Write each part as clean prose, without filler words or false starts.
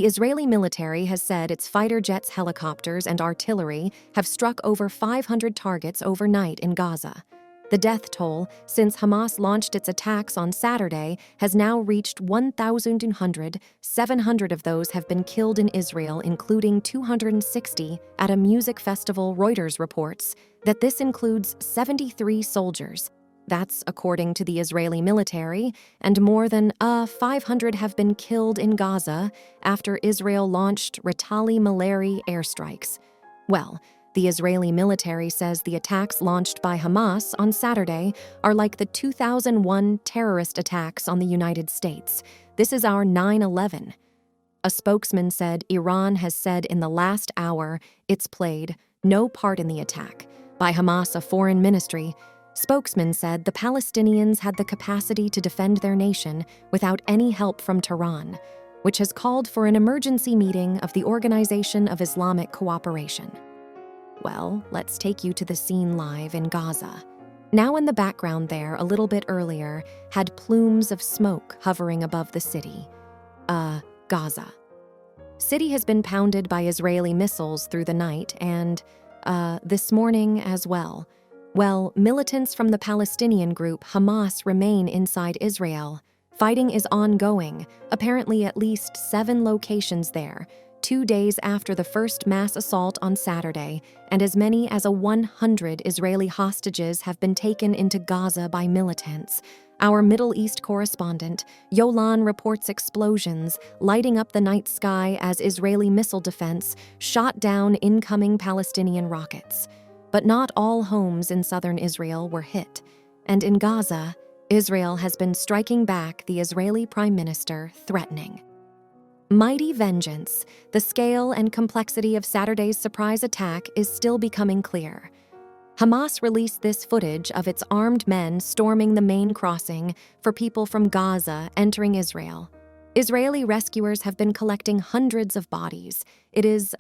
Israeli military has said its fighter jets, helicopters, and artillery have struck over 500 targets overnight in Gaza. The death toll since Hamas launched its attacks on Saturday has now reached 1,200. 700 of those have been killed in Israel, including 260 at a music festival. Reuters reports that this includes 73 soldiers. That's according to the Israeli military, and more than 500 have been killed in Gaza after Israel launched retaliatory airstrikes. Well, the Israeli military says the attacks launched by Hamas on Saturday are like the 2001 terrorist attacks on the United States. This is our 9/11. A spokesman said Iran has said in the last hour it's played no part in the attack by Hamas. A foreign ministry spokesman said the Palestinians had the capacity to defend their nation without any help from Tehran, which has called for an emergency meeting of the Organization of Islamic Cooperation. Well, let's take you to the scene live in Gaza. Now in the background there, a little bit earlier, had plumes of smoke hovering above the city. Gaza. City has been pounded by Israeli missiles through the night and, this morning as well. Well, militants from the Palestinian group Hamas remain inside Israel. Fighting is ongoing, apparently at least 7 locations there, 2 days after the first mass assault on Saturday, and as many as 100 Israeli hostages have been taken into Gaza by militants. Our Middle East correspondent, Yolan, reports explosions lighting up the night sky as Israeli missile defense shot down incoming Palestinian rockets. But not all homes in southern Israel were hit, and in Gaza, Israel has been striking back, the Israeli Prime Minister threatening. Mighty vengeance, the scale and complexity of Saturday's surprise attack is still becoming clear. Hamas released this footage of its armed men storming the main crossing for people from Gaza entering Israel. Israeli rescuers have been collecting hundreds of bodies. It is,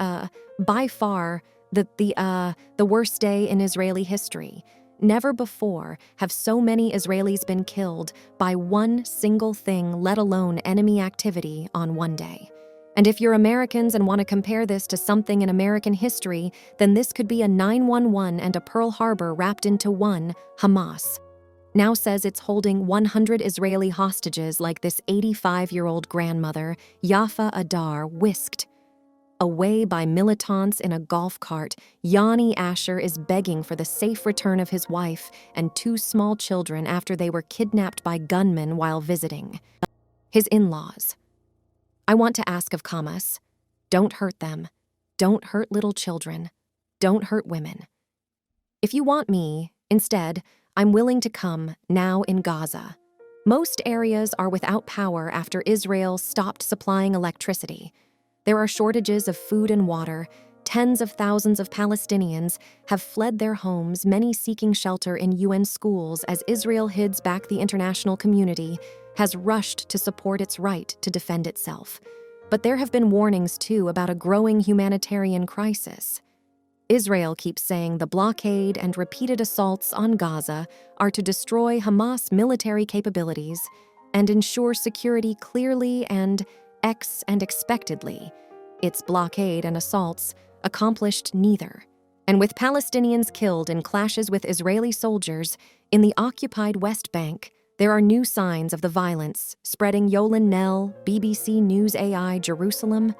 by far, the worst day in Israeli history. Never before have so many Israelis been killed by one single thing, let alone enemy activity, on one day. And if you're Americans and want to compare this to something in American history, then this could be a 9/11 and a Pearl Harbor wrapped into one. Hamas now says it's holding 100 Israeli hostages, like this 85-year-old grandmother, Yafa Adar, whisked away by militants in a golf cart. Yanni Asher is begging for the safe return of his wife and 2 small children after they were kidnapped by gunmen while visiting his in-laws. I want to ask of Hamas, don't hurt them. Don't hurt little children. Don't hurt women. If you want me, instead, I'm willing to come now in Gaza. Most areas are without power after Israel stopped supplying electricity. There are shortages of food and water. Tens of thousands of Palestinians have fled their homes, many seeking shelter in UN schools as Israel hides back. The international community has rushed to support its right to defend itself. But there have been warnings, too, about a growing humanitarian crisis. Israel keeps saying the blockade and repeated assaults on Gaza are to destroy Hamas military capabilities and ensure security clearly and expectedly. Its blockade and assaults accomplished neither. And with Palestinians killed in clashes with Israeli soldiers in the occupied West Bank, there are new signs of the violence spreading. Yolan Nell, BBC News AI, Jerusalem.